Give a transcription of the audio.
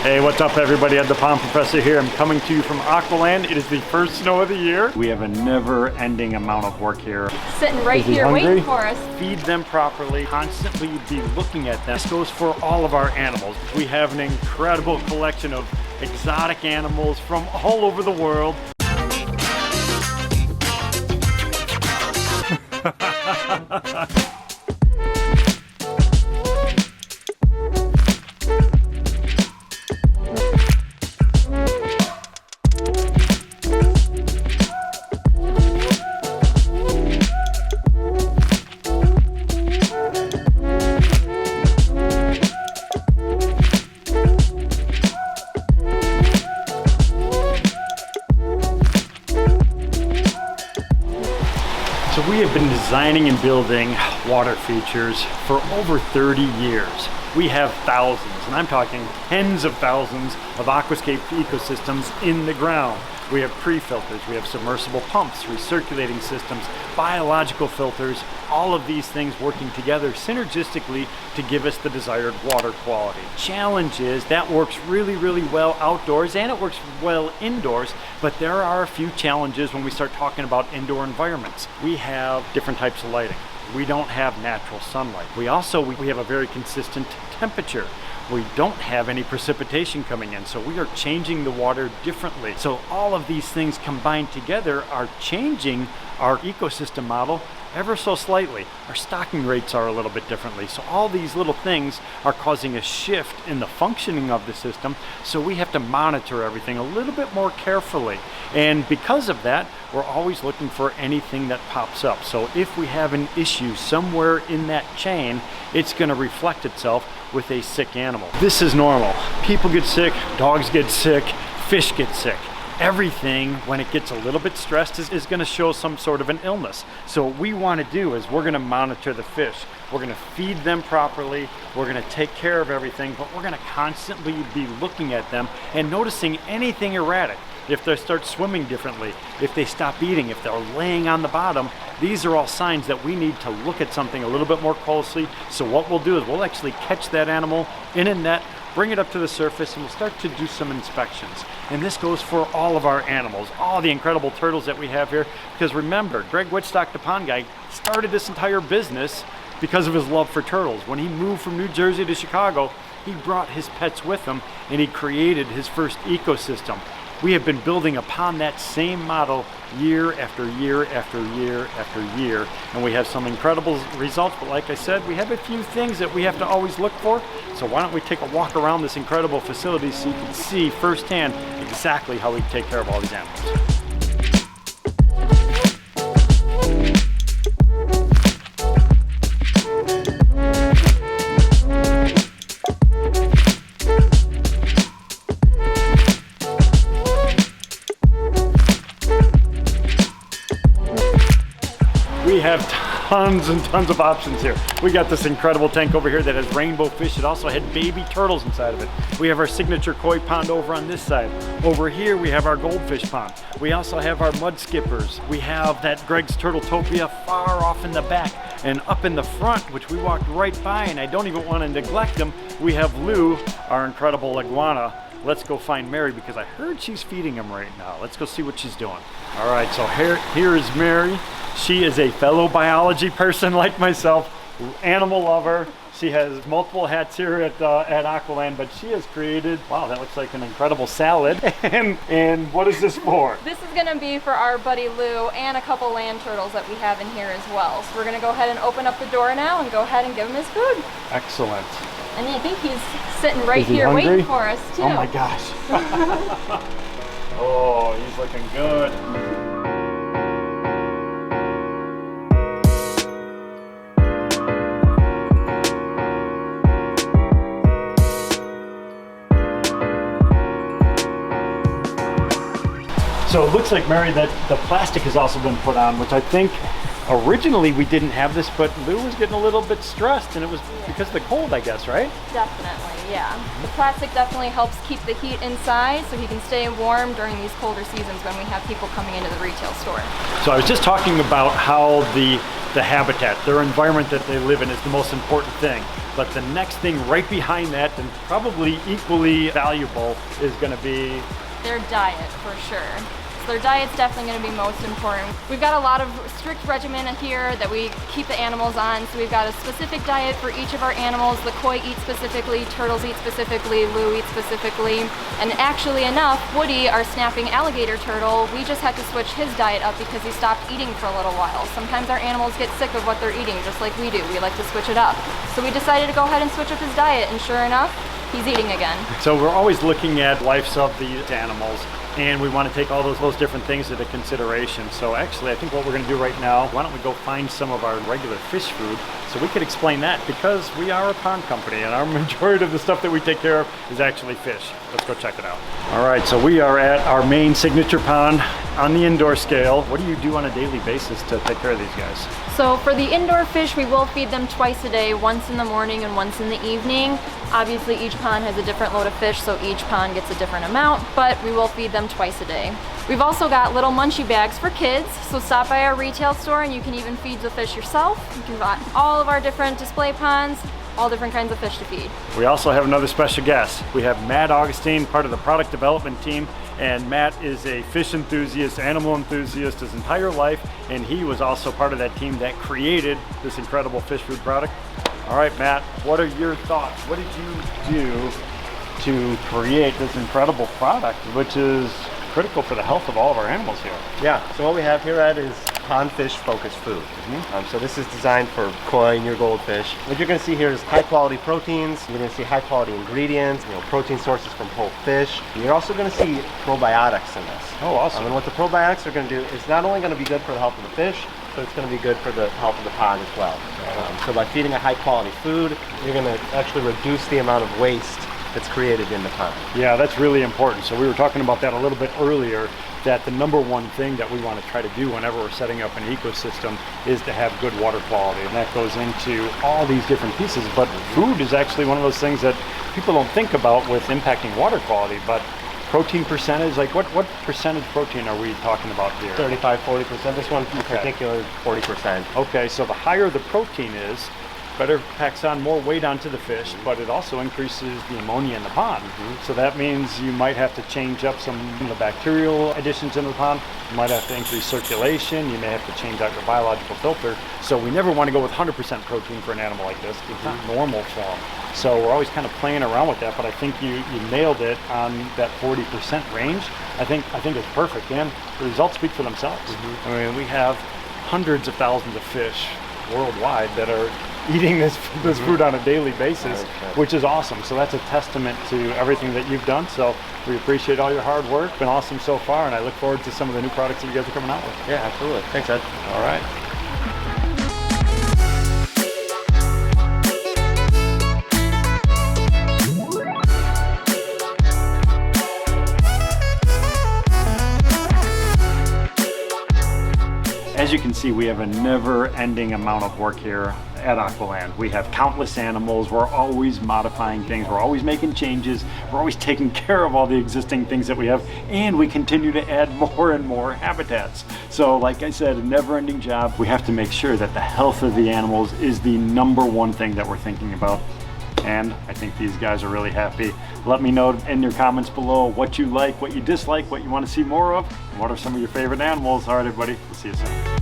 Hey, what's up everybody? Ed the Pond Professor here. I'm coming to you from Aqualand. It is the first snow of the year. We have a never-ending amount of work here. Sitting right here waiting for us. Feed them properly, constantly be looking at them. This goes for all of our animals. We have an incredible collection of exotic animals from all over the world. So we have been designing and building water features for over 30 years. We have thousands, and I'm talking tens of thousands of aquascape ecosystems in the ground. We have pre-filters, we have submersible pumps, recirculating systems, biological filters, all of these things working together synergistically to give us the desired water quality. Challenge is that works really, really well outdoors and it works well indoors, but there are a few challenges when we start talking about indoor environments. We have different types of lighting. We don't have natural sunlight. We have a very consistent temperature. We don't have any precipitation coming in, so we are changing the water differently. So all of these things combined together are changing our ecosystem model ever so slightly. Our stocking rates are a little bit differently. So all these little things are causing a shift in the functioning of the system. So we have to monitor everything a little bit more carefully. And because of that, we're always looking for anything that pops up. So if we have an issue somewhere in that chain, it's going to reflect itself with a sick animal. This is normal. People get sick, dogs get sick, fish get sick. Everything, when it gets a little bit stressed, is going to show some sort of an illness. So what we want to do is we're going to monitor the fish. We're going to feed them properly. We're going to take care of everything, but we're going to constantly be looking at them and noticing anything erratic. If they start swimming differently, if they stop eating, if they're laying on the bottom, these are all signs that we need to look at something a little bit more closely. So what we'll do is we'll actually catch that animal in a net, bring it up to the surface, and we'll start to do some inspections. And this goes for all of our animals, all the incredible turtles that we have here. Because remember, Greg Wittstock, the pond guy, started this entire business because of his love for turtles. When he moved from New Jersey to Chicago, he brought his pets with him and he created his first ecosystem. We have been building upon that same model year after year after year after year, and we have some incredible results, but like I said, we have a few things that we have to always look for. So why don't we take a walk around this incredible facility so you can see firsthand exactly how we take care of all these animals. We have tons and tons of options here. We got this incredible tank over here that has rainbow fish. It also had baby turtles inside of it. We have our signature koi pond over on this side. Over here we have our goldfish pond. We also have our mud skippers. We have that Greg's Turtletopia far off in the back. And up in the front, which we walked right by, and I don't even want to neglect them, we have Lou, our incredible iguana. Let's go find Mary because I heard she's feeding him right now. Let's go see what she's doing. All right, so here is Mary. She is a fellow biology person like myself, animal lover. She has multiple hats here at Aqualand, but she has created, wow, that looks like an incredible salad. And what is this for? This is gonna be for our buddy Lou and a couple land turtles that we have in here as well. So we're gonna go ahead and open up the door now and go ahead and give him his food. Excellent. And I think he's sitting right here waiting for us too. Oh my gosh. Oh, he's looking good. So it looks like, Mary, that the plastic has also been put on, which I think originally we didn't have this, but Lou was getting a little bit stressed, and it was because of the cold, I guess, right? Definitely, yeah. The plastic definitely helps keep the heat inside so he can stay warm during these colder seasons when we have people coming into the retail store. So I was just talking about how the habitat, their environment that they live in, is the most important thing. But the next thing right behind that, and probably equally valuable, is going to be their diet for sure. So their diet's definitely going to be most important. We've got a lot of strict regimen here that we keep the animals on. So we've got a specific diet for each of our animals. The koi eat specifically, turtles eat specifically, Lou eats specifically. And actually enough, Woody, our snapping alligator turtle, we just had to switch his diet up because he stopped eating for a little while. Sometimes our animals get sick of what they're eating, just like we do. We like to switch it up. So we decided to go ahead and switch up his diet, and sure enough, he's eating again. So we're always looking at lives of these animals, and we want to take all those different things into consideration. So actually, I think what we're going to do right now, why don't we go find some of our regular fish food so we could explain that, because we are a pond company and our majority of the stuff that we take care of is actually fish. Let's go check it out. All right, so we are at our main signature pond on the indoor scale. What do you do on a daily basis to take care of these guys? So for the indoor fish, we will feed them twice a day, once in the morning and once in the evening. Obviously each pond has a different load of fish, so each pond gets a different amount, but we will feed them twice a day. We've also got little munchie bags for kids, so stop by our retail store and you can even feed the fish yourself. You can buy all of our different display ponds, all different kinds of fish to feed. We also have another special guest. We have Matt Augustine, part of the product development team, and Matt is a fish enthusiast, animal enthusiast his entire life, and he was also part of that team that created this incredible fish food product. All right, Matt, what are your thoughts? What did you do to create this incredible product, which is critical for the health of all of our animals here? Yeah, so what we have here at is pond fish focused food. So this is designed for koi and your goldfish. What you're going to see here is high quality proteins. You're going to see high quality ingredients, protein sources from whole fish. And you're also going to see probiotics in this. Oh, awesome. And what the probiotics are going to do is not only going to be good for the health of the fish, but it's going to be good for the health of the pond as well. So by feeding a high quality food, you're going to actually reduce the amount of waste that's created in the pond. Yeah, that's really important. So we were talking about that a little bit earlier, that the number one thing that we want to try to do whenever we're setting up an ecosystem is to have good water quality. And that goes into all these different pieces. But food is actually one of those things that people don't think about with impacting water quality. But protein percentage, like what percentage protein are we talking about here? 35-40%. This one in particular, 40%. Okay, so the higher the protein is, better packs on more weight onto the fish, but it also increases the ammonia in the pond. So that means you might have to change up some of the bacterial additions in the pond. You might have to increase circulation. You may have to change out your biological filter. So we never want to go with 100% protein for an animal like this. It's not normal for them. So we're always kind of playing around with that, but I think you nailed it on that 40% range. I think it's perfect, and the results speak for themselves. I mean, we have hundreds of thousands of fish worldwide that are eating this food on a daily basis, which is awesome. So that's a testament to everything that you've done. So we appreciate all your hard work. Been awesome so far, and I look forward to some of the new products that you guys are coming out with. Yeah, absolutely. Thanks, Ed. All right. As you can see, we have a never-ending amount of work here at Aqualand. We have countless animals. We're always modifying things. We're always making changes. We're always taking care of all the existing things that we have, and we continue to add more and more habitats. So like I said, a never-ending job. We have to make sure that the health of the animals is the number one thing that we're thinking about. And I think these guys are really happy. Let me know in your comments below what you like, what you dislike, what you want to see more of, and what are some of your favorite animals. All right, everybody, we'll see you soon.